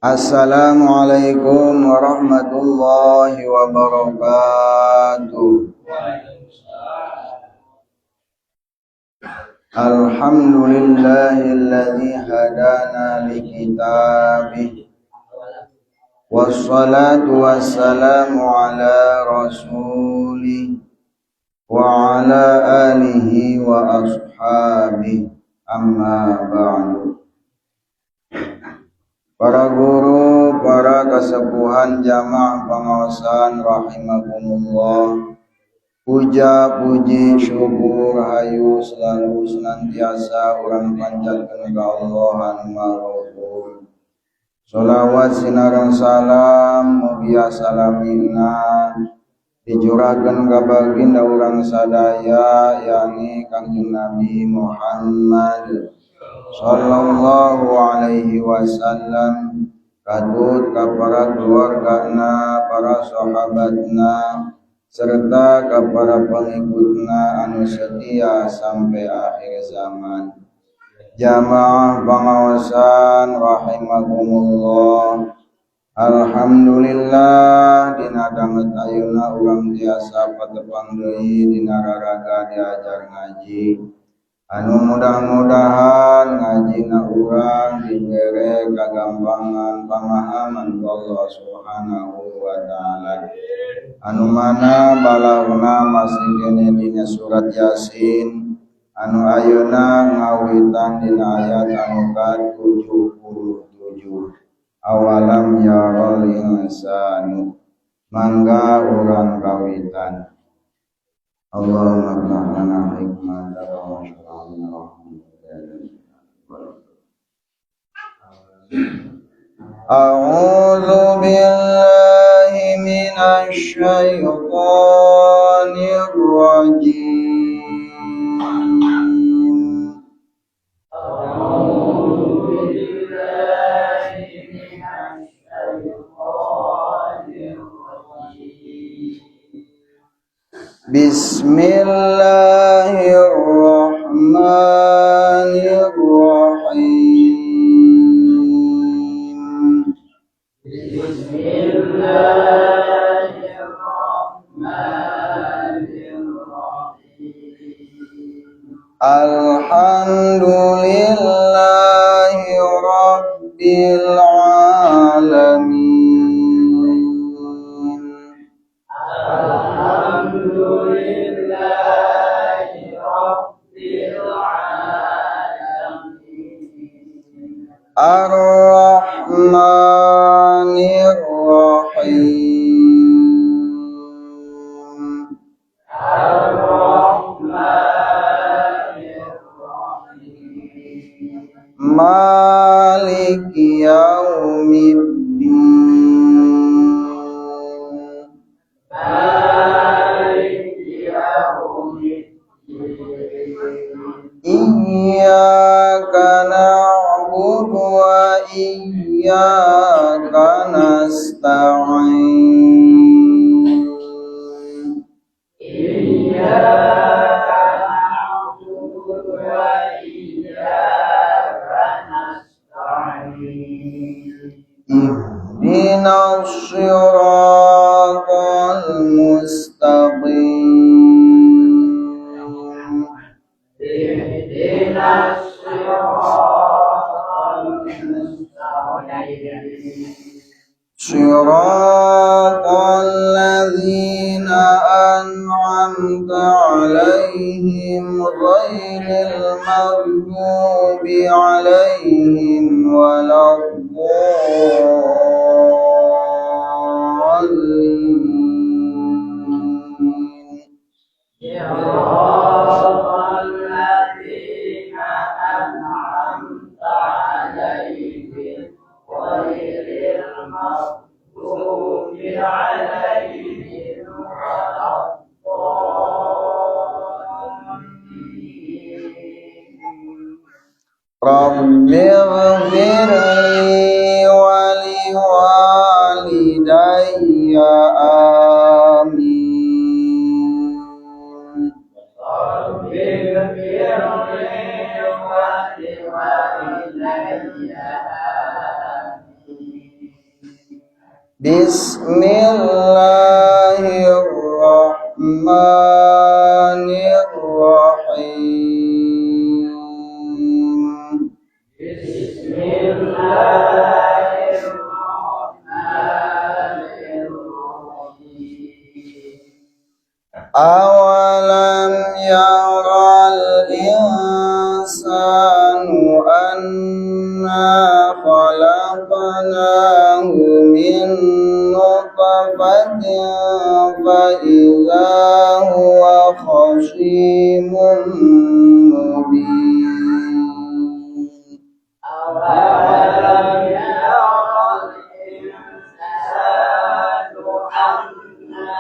Assalamualaikum warahmatullahi wabarakatuh. Alhamdulillahilladzi hadana likitabih. Wassalatu wassalamu ala rasulih wa ala alihi wa ashabihi. Amma ba'du. Para guru, para kasepuhan jamaah pengawasan rahimakumullah. Puja puji syukur hayu selalu senantiasa urang panjatkeun ka Allah anu Maha Ghafur. Shalawat sinareng salam mugia salamina dicurahkeun ka baginda urang sadaya yakni Kangjeng Nabi Muhammad sallallahu alaihi wasallam, kadut ka para keluargana, para sahabatna, serta ka para pengikutna anu setia sampai akhir zaman. Jamaah pengawasan rahimakumullah. Alhamdulillah dina danget ayeuna urang tiasa patepang deui dina raraga diajar ngaji. Anu mudah-mudahan ngajina urang dibere kagampangan pamahaman Allah Subhanahu wa taala. Anu mana balauna masih kene dina surat Yasin anu ayeuna ngawitan dina ayat anu ka-77. Awalam yarol insanu. Mangga urang kawitan. Allahumma lana hikmatan wa A'udzu billahi minasy syaithanir rajim. A'udzu billahi minasy syaithanir rajim. Bismillahirrahmanirrahim. Alhamdulillahi rabbil alamin. Alhamdulillahi rabbil alamin. Ar-Rahmanir Rahim. Maliki yaumiddin. Maliki yaumiddin. Iyyaka na'budu wa iyyaka nasta'in. Iyyaka na'budu wa iyyaka nasta'in. Ihdinas siratal mustaqim. Ihdinas siratal mustaqim. Siratal ladzina an'amta 'alaihim ghairil maghdubi 'alaihim waladdallin. Siratal ladzina an'amta 'alaihim ghairil maghdubi 'alaihim waladdallin. Rabbighfirli wa liwalidayya amin. Rabbighfirli wa liwalidayya amin. Bismillahirrahmanirrahim. Awalam yaral insanu anna khalaqnahu min nutfatin fa idza huwa khasimun mubin. Awalam yaral insanu anna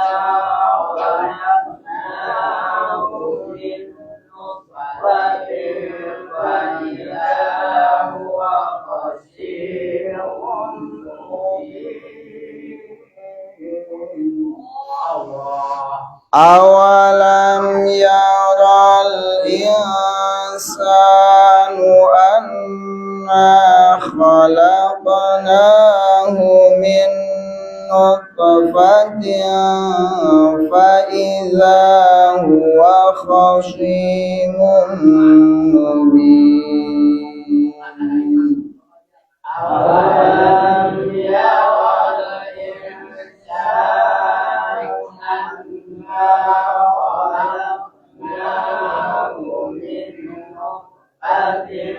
Awalam yaral insanu anna khalaqnahu min nutfatin fa idza huwa khasimun mubin. Awalam yaral insanu anna khalaqnahu min nutfatin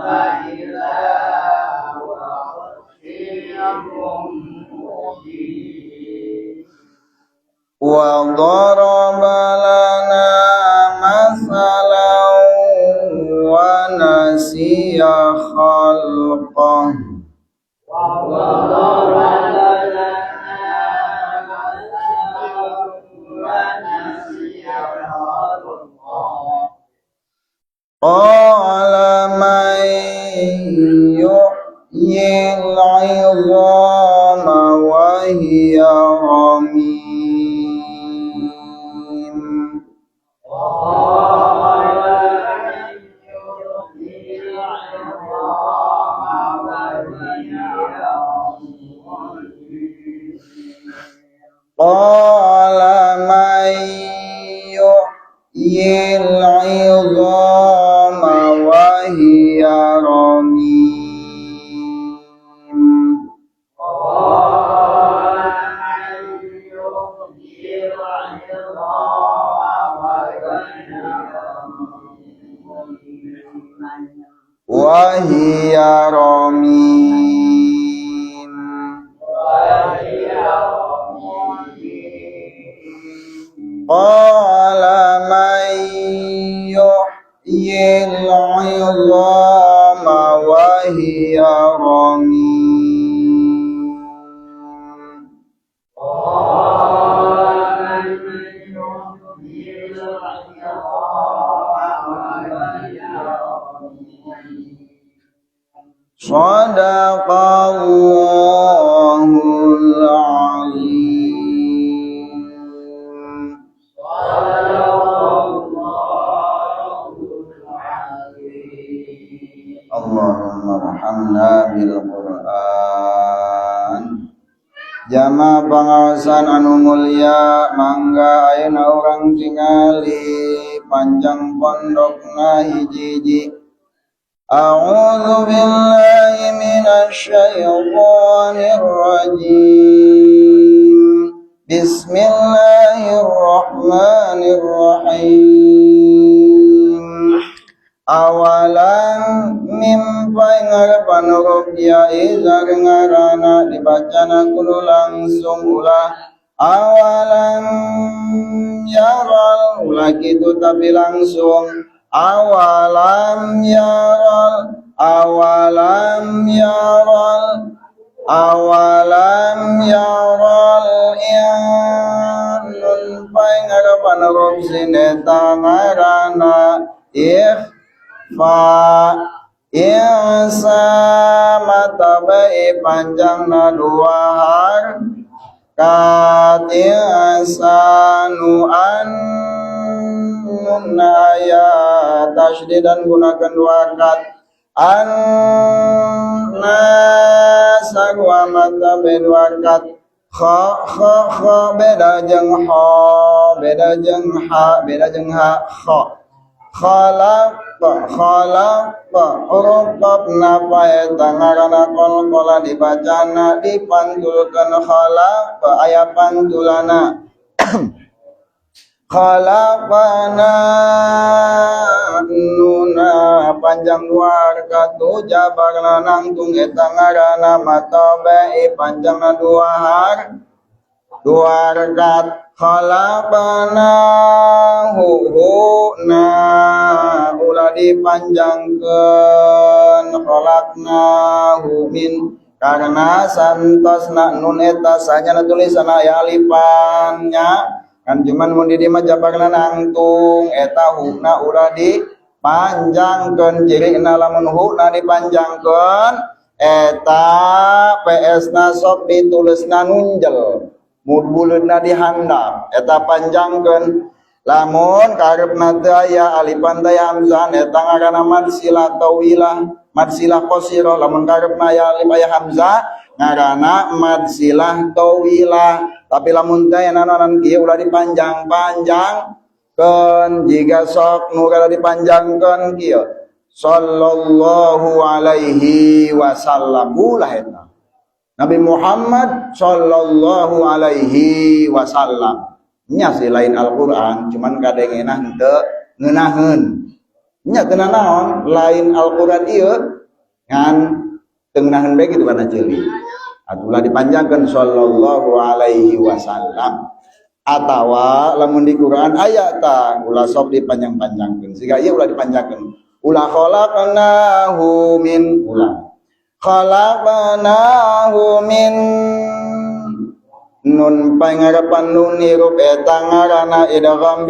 fa idza huwa khasimun mubin. Wa daraba lana mathalan wa nasiya khalqah. Wa daraba lana mathalan wa nasiya khalqah. Qala man yuhyil 'idhama wa hiya ramim. Qala man yuhyil 'idhama wa hiya ramim. Wa hiya ramim. Qala man yuhyil 'idhama wa hiya ramim. Shadaqallahul azim. Allahumma arhamna bil Qur'an. Jama pangawasan anu mulia mangga ayeuna urang tingali panjang pondokna hiji-hiji. A'udzu billahi minasy syaithanir rajim. Bismillahirrahmanirrahim. Awalan mimpai ngarepan huruf ya iza dengarana dibacana kudu langsung ulah. Awalan yaral ulah gitu tapi langsung. Awalam yaral nun pai ngarepan huruf sineta ngarana fa insa matabai panjangna dua harkat insanu annaya tasdidan gunakan dua harkat anna sagu dua mata dua kat kha beda jeung ha beda jeung ha khalaq huruf qafna pae tangarana qol dibacana dipantulkeun khalaq aya pantulana khalaqana nuna panjang dua katu jabarna nangtung eta ngaranna matabai panjangna dua rekat khalaqana na ulah dipanjangkeun khalaqna min karena santosna nun eta sanyana tulisan aya alifannya kan cuman mun di mah jabarna nangtung eta hukna ulah dipanjangkeun cirina lamun hukna dipanjangkeun eta PS-na sok ditulisna nunjel mudbuleunna dihandap eta panjangkeun lamun karepna teu aya alifan teh hamzah eta ngaranna mad silah tawilah mad silah qasira lamun karepna aya alif aya hamzah ngaranna mad silah tawilah tapi lamun teh nananan kieu ulah dipanjang-panjangkeun jiga sok nu kada dipanjangkeun kieu sallallahu alaihi wasallam ulah eta Nabi Muhammad sallallahu alaihi wasallam nya si lain Al-Qur'an cuman kadengenah henteu ngeunaheun nya teu naon lain Al-Qur'an ieu ngan teu ngeunaheun bae kitu kana ceuli atulah dipanjangkeun sallallahu alaihi wasallam atawa lamun di Quran aya ta ulah sok dipanjang-panjangkeun siga ieu ulah dipanjangkeun ulah khalaqnahu min nun pangarapan nun hirup eta ngaranna idgham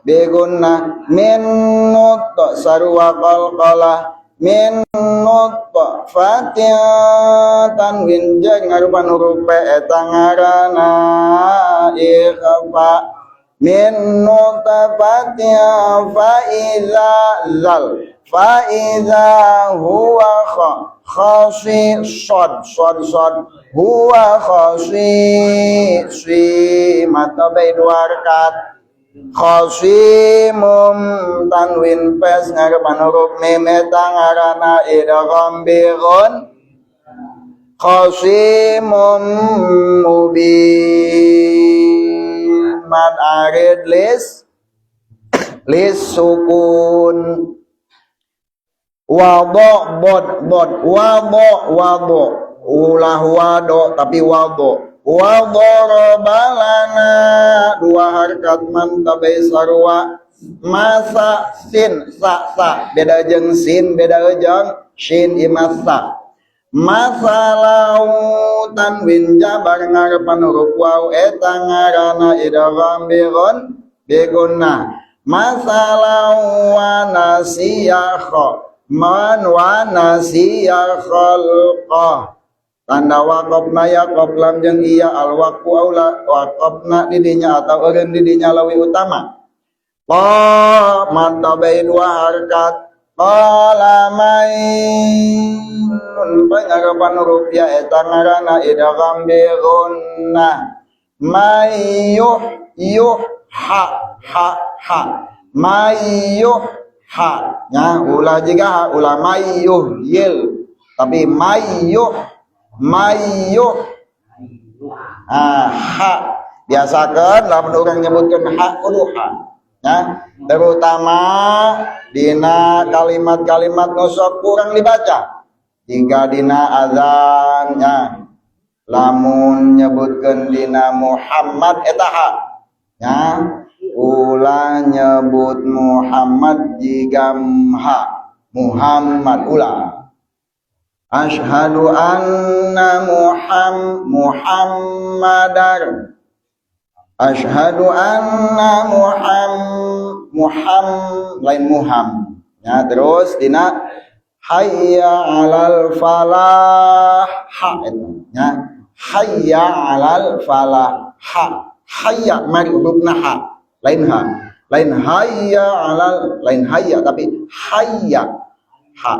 begunna min nutfa sarwa qalqalah min nutfa fatihah tanwin jeung ngarupan huruf eta ngaranna ikhfa min nutfa fatihah fa iza huwa khashi shad huwa khashi mata bai dua rekat khasimum tanwin pes ngarepan huruf mim eta ngaranna idgham bighun khasimum mubin mad arid lis sukun wado ulah wado tapi wado robalana dua harkat mantabai sarwa masa sin sa beda jeung sin beda jeung shin imasa masalau tanwin jabar ngarepan huruf waw eta ngaranna idgham bighunna masalau wa nasiyakha man wa nasiya khalqah tanda waqafna ya qablam jeung iya al waqfu aula waqafna didinya atau eureun didinya lawi utama mata bai dua harkat qala main pangarapan huruf ya eta ngaranna idgham bighunna mayyuh ha mayyuh ha nya ulah jiga ulah mayyuh yil tapi mayyuh ha biasakeun lamun urang nyebutkeun ha kudu ha ya terutama dina kalimat-kalimat nu sok kurang dibaca hingga dina azan nya lamun nyebutkeun dina Muhammad eta ha ya ulah nyebut Muhammad jigam ha Muhammad ulah asyhadu anna Muhammadar asyhadu anna lain muham ya terus dina hayya alal falah ha ya hayya alal falah ha hayya mari hurufna ha lain hayya alal lain hayya tapi hayya ha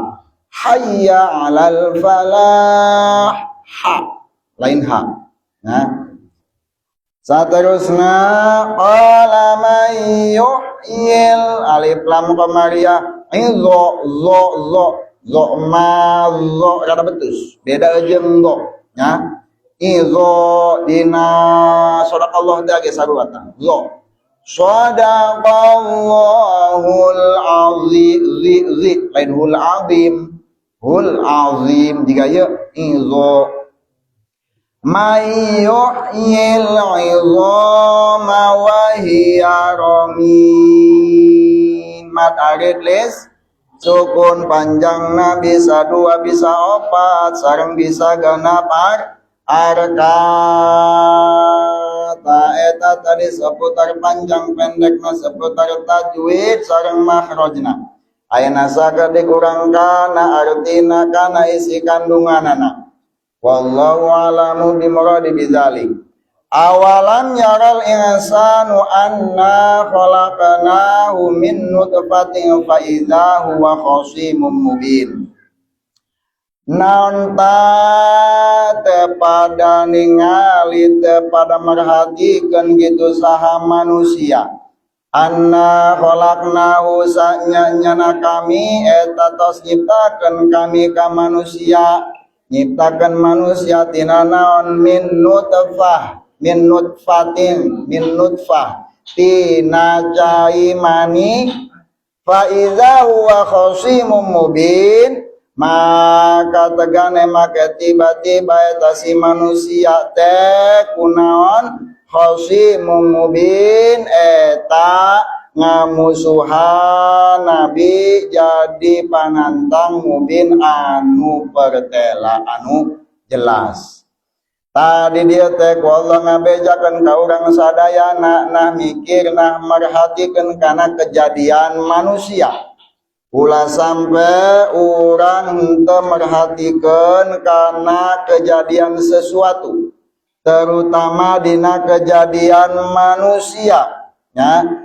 hayya 'alal falah, ha lain ha. Nah, saterusna qala may yuhyil alif lam qamariyah izo zo ma zo kada betus beda jeung zo nya izo dina sadaqallah dage sarwata zo sadaqallahul azim lain hul azim jika ye izo may yuhyil 'idhama wa hiya ramim mat arid lis sukun panjangna bisa 2 bisa 4 sareng bisa genep arkat eta tadi seputar panjang pendekna seputar tajwid sareng makhrajna ayeuna saged dikurangkan artina kana isi kandunganana. Wallahu a'lamu bimuradi bidzalik. Awalam yaral insanu anna khalaqnahu min nutfatin fa idza huwa khasimun mubin. Naon ta tepada ningali tepada merhatikeun kitu saha manusia. Anna khalaqnahu sanyana kami eta tos nyiptakeun kami ka manusia. Nyiptakan manusia tina naon min nutfah tina cai mani fa iza huwa khasimun mubin maka tegane make tiba-tiba eta si manusia teh kunaon khasimun mubin eta ngamusuhan nabi jadi panantang mubin anu pertela anu jelas tadi dia teh Allah ngabejakeun ka urang sadayana nah mikir nah merhatikeun kana kejadian manusia ulah sampai urang henteu merhatikeun kana kejadian sesuatu terutama dina kejadian manusia nya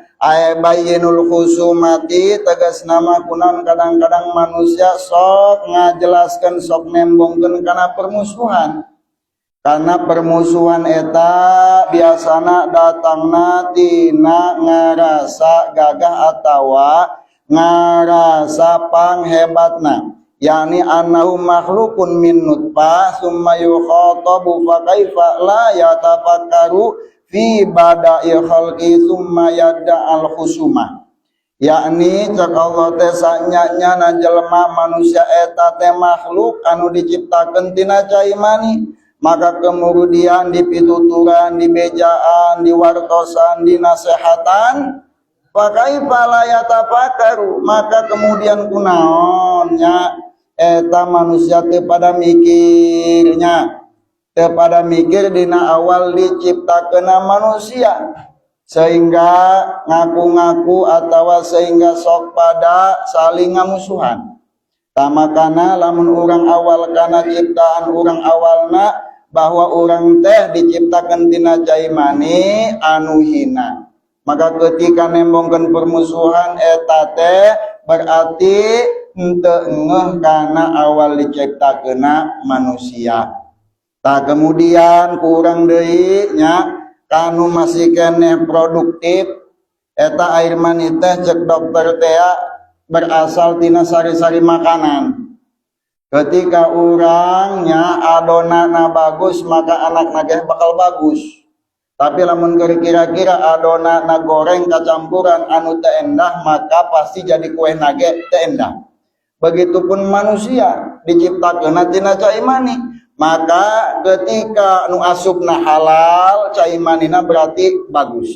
bayyinul khusumati tegas nama kunaon kadang-kadang manusia sok ngajelaskeun sok nembongkeun kana permusuhan karena permusuhan eta biasana datangna tina ngarasa gagah atawa ngarasa panghebatna yakni annahu makhlukun min nutfah summa yukhatabu fa kaifa la yatafakkaru fi bada'i khalqi summa yada'al khusumah yakni cak Allah teh sanyanya jelema manusia eta teh makhluk anu diciptakeun tina cai mani maka kemudian dipituturan dibejaan diwartosan dinasehatan pakai pala yatafakaru maka kemudian kunaonnya eta manusia teh pada mikirnya kepada mikir dina awal diciptakeun manusia sehingga ngaku-ngaku atau sehingga sok pada saling ngamusuhan tamakana lamun urang awal kana ciptaan urang awalna bahwa urang teh diciptakeun tina cai mani anu hina maka ketika nembongkeun permusuhan eta teh berarti henteu ngeuh kana awal diciptakeunna manusia. Tak kemudian kurang deui nya kanu masih keneh produktif eta air mani teh cek dokter teh berasal tina sari-sari makanan. Ketika urangnya adonana bagus maka anakna ge bakal bagus. Tapi lamun kira-kira adonana goreng kacampuran anu teu endah maka pasti jadi kue nage teu endah. Begitupun manusia diciptakeun tina cai mani. Maka ketika nu asupna halal cai manina berarti bagus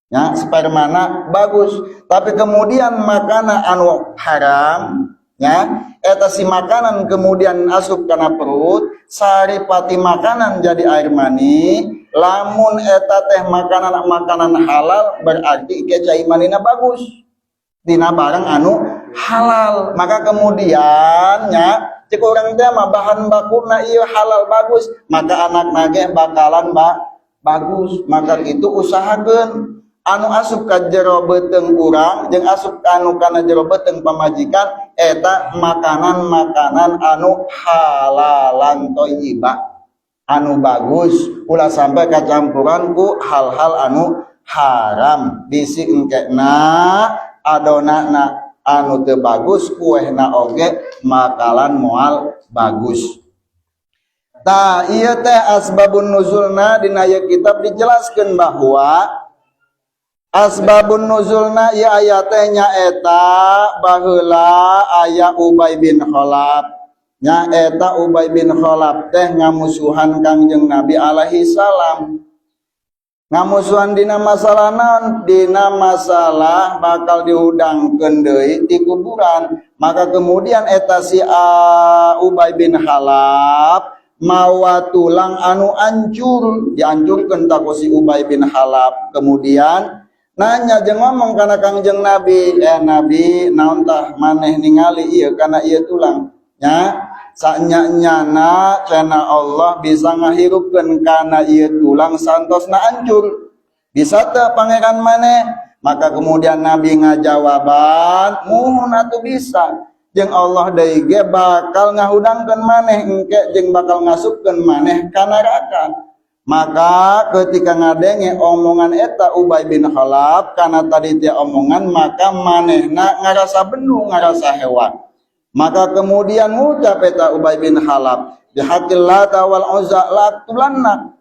ya spermana bagus tapi kemudian makanan anu haram ya eta si makanan kemudian asup kana perut saripati makanan jadi air mani lamun eta teh makanan halal berarti ke cai manina bagus dina barang anu halal maka kemudian nya cek urang teh mah bahan bakuna ieu halal bagus maka anak nage bakalan bagus maka itu usahakeun anu asup ka jero beuteung urang jeung asup anu kana jero beuteung pamajikan eta makanan-makanan anu halalan thayyibah anu bagus ulah sampai kacampuran ku hal-hal anu haram bisi engkena adonana anu teu bagus kuehna oge makalan moal bagus. Tah ieu teh asbabun nuzulna dina aya kitab dijelaskeun bahwa asbabun nuzulna ieu aya teh nyaeta baheula aya Ubay bin Khalaf. Nyaeta Ubay bin Khalaf teh ngamusuhan Kangjeng Nabi alaihi salam. Ngamusuhan dina masalah naon? Dina masalah bakal dihudangkeun deui di kuburan. Maka kemudian eta si Ubay bin Khalaf mawa tulang anu ancur, diancurkeun ta ku si Ubay bin Khalaf. Kemudian nanya jeung ngomong kana Kangjeng Nabi, Nabi naon tah maneh ningali ieu kana ieu tulang? Nya sanya-nyana kana Allah bisa ngahirupkeun kana ieu tulang santosna ancur. Bisa teu pangeran maneh? Maka kemudian Nabi ngajawaban, muhun atuh bisa. Jeung Allah deui ge bakal ngahudangkeun maneh engke jeung bakal ngasupkeun maneh ka neraka. Maka ketika ngadenge omongan eta Ubay bin Khalaf kana tadi teh omongan maka manehna ngarasa benu ngarasa hewan. Maka kemudian ngucap eta Ubay bin Khalaf bihaqil Lata wal Uzza laqtulanna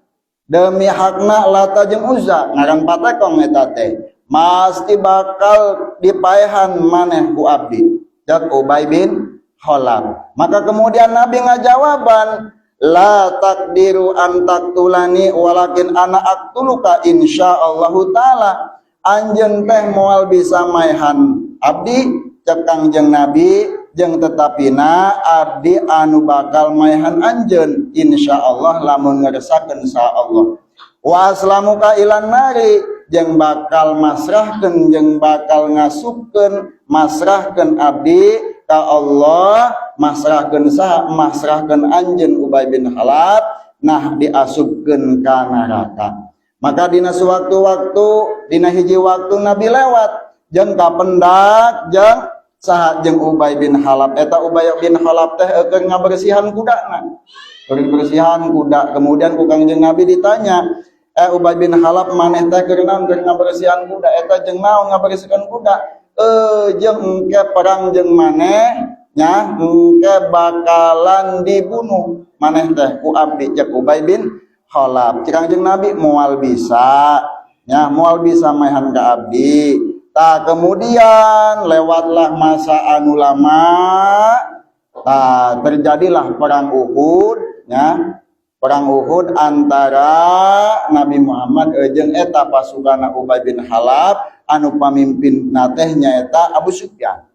demi hakna Lata jeung Uzza ngaran patekong eta teh pasti bakal dipaehan maneh ku abdi. Ubay bin Khalaf. Maka kemudian Nabi ngajawaban, la takdiru an taktulani walakin ana aktuluka insyaallah taala. Anjeun teh moal bisa maehan abdi cek Kangjeng Nabi jeung tetapina abdi anu bakal maehan anjeun insyaallah lamun ngeresakeun sa Allah. Wa aslamuka ilan nari jeung bakal masrahkeun jeung bakal ngasupkeun masrahkeun abdi ka Allah masrahkeun saha masrahkeun anjeun Ubay bin Khalaf nah diasupkeun ka neraka. Maka dina sewaktu-waktu dina hiji waktu Nabi lewat jeung kapendak jeung saha jeung Ubay bin Khalaf eta Ubay bin Khalaf teh keur ngabersihan kudana. Keur bersihan kuda kemudian ku Kangjeng Nabi ditanya Ubay bin Khalaf maneh teh keur naon keur ngabersihan kuda eta jeung naon ngabersihan kuda jeung engke perang jeung maneh nya engke bakalan dibunuh maneh teh ku abdi cek Ubay bin Khalaf cek Kangjeng Nabi moal bisa nya moal bisa maehan ka abdi. Tah kemudian lewatlah masa anu lama terjadilah perang Uhud nya perang Uhud antara Nabi Muhammad jeung eta pasukan Ubay bin Khalaf anu pamimpinna teh nyaeta Abu Sufyan.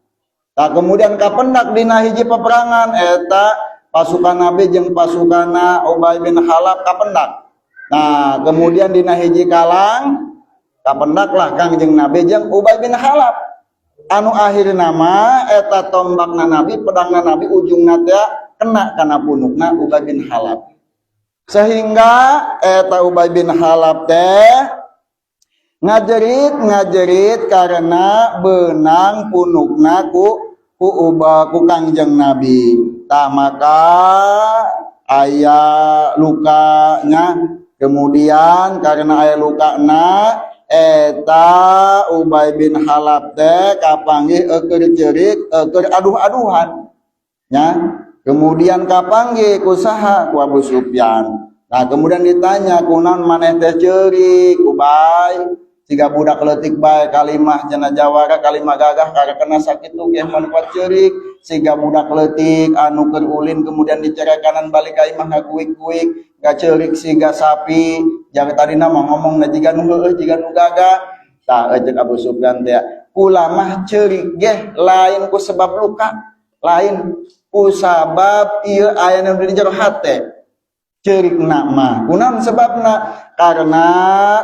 Tah kemudian kapendak dina hiji peperangan eta pasukan Nabi jeung pasukan Ubay bin Khalaf kapendak. Nah, kemudian dina hiji kalang kapendaklah Kangjeng Nabi jeung Ubay bin Khalaf. Anu akhirna mah eta tombakna Nabi, pedangna Nabi ujungna teh kena kana punukna Ubay bin Khalaf. Sehingga eta Ubay bin Khalaf teh ngajerit karena benang punukna ku Kangjeng Nabi. Tah maka aya lukanya kemudian karena aya lukana eta Ubay bin Khalaf teh kapanggih keur jerit keur aduh-aduhan nya. Kemudian kapanggih ku saha ku Abu Sufyan. Nah kemudian ditanya kunaon maneh teh ceurik Ubay siga budak leutik bae kalimah cenah jawara kalimah gagah karakana sakitu ge manfaat ceurik siga budak leutik anu keur ulin kemudian dicerekanan balik ka imah ngakuik-kuik gaceurik siga sapi jang tadina mah ngomongna jiga nu heueuh jiga nu gagah. Tah jeung Abu Sufyan teh kula mah ceurik ge lain ku sebab luka lain ku sabab ieu aya nu di jero hate ceurikna mah kunaon sebabna karena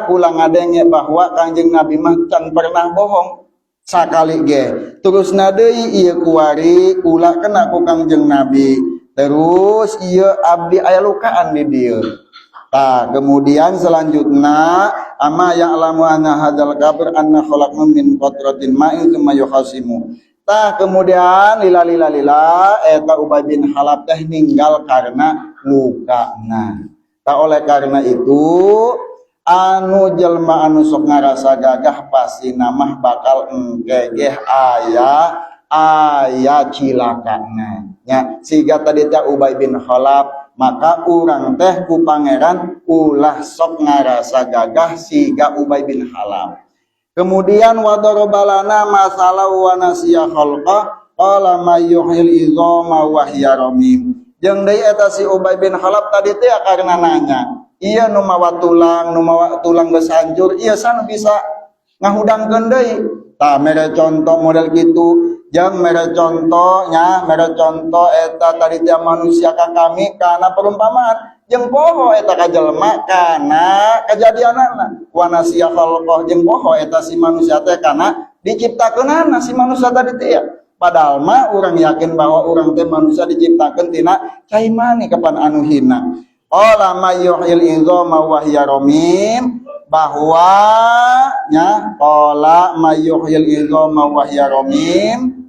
kula ngadenge bahwa Kangjeng Nabi mah can pernah bohong sakali ge terusna deui ieu kuari kula kena ku Kangjeng Nabi terus ieu abdi aya lukaan di dieu Kemudian selanjutnya amma ya'lamu anna hadzal kafir anna khalaqna min qatratin ma'in tsumma yukhasimu. Kemudian lila eta Ubay bin Khalaf teh ninggal karena lukana. Oleh karena itu anu jelma anu sok ngarasa gagah pasti namah bakal engkegeh aya cilakana nya siga tadi teh Ubay bin Khalaf. Maka urang teh ku pangeran ulah sok ngarasa gagah siga Ubay bin Khalaf. Kemudian wadorobalana masalah wa nasiya khalqa qala may yuhyil izama wa hiya ramim. Jeung deui eta si Ubay bin Khalaf tadi teh karena nanya, ieu nu mawa tulang geus hancur, ieu sanu bisa ngahudangkeun deui. Tah mere contoh model kitu. Jang mere contoh eta tadi teh manusia ka kami kana perumpamaan jeung poho eta ka jelema kana kejadianana wa nasiya khalqah jeung poho eta si manusia teh kana diciptakeunana si manusia tadi teh padahal mah urang yakin bahwa urang teh manusia diciptakeun tina cai mani kapan anu hina qala mayyuhil izama wa hiya ramim bahwa nya qala mayyuhil izama wa hiya ramim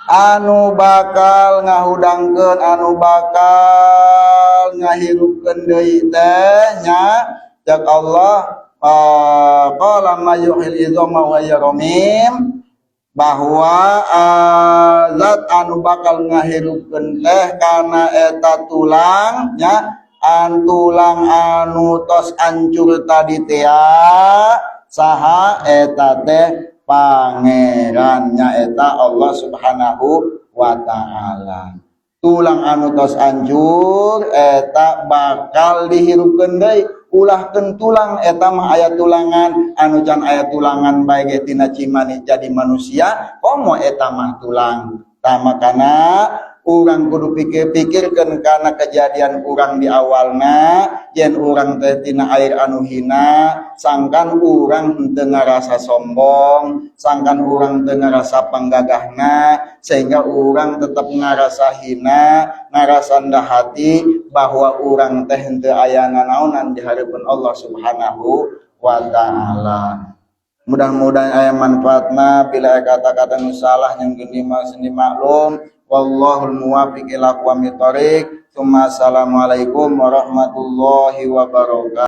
anu bakal ngahudangkeun anu bakal ngahirupkeun deui teh nya cek Allah qala mayyuhil izama wa hiya ramim bahwa zat anu bakal ngahirupkeun teh kana eta tulang nya tulang anu tos hancur tadi teh saha eta teh pangerannya eta Allah Subhanahu wa ta'ala. Tulang anu tos hancur eta bakal dihirupkeun deui ulahkeun tulang eta mah aya tulangan anu can aya tulangan bae ge tina cimani jadi manusia komo eta mah tulang. Tah makana urang kudu pikir-pikirkeun kana kejadian urang di awalna yen urang teh tina air anu hina sangkan urang teu ngarasa sombong sangkan urang teu ngarasa panggagahna sehingga urang tetap ngarasa hina ngarasa rendah hati bahwa urang teh teu aya nanaonan di hareupeun Allah Subhanahu wa ta'ala. Mudah-mudahan aya manfaatna bila kata-kata nu salah yang geni maklum. Wallahul muwaffiq ila aqwamit thoriq. Assalamualaikum warahmatullahi wabarakatuh.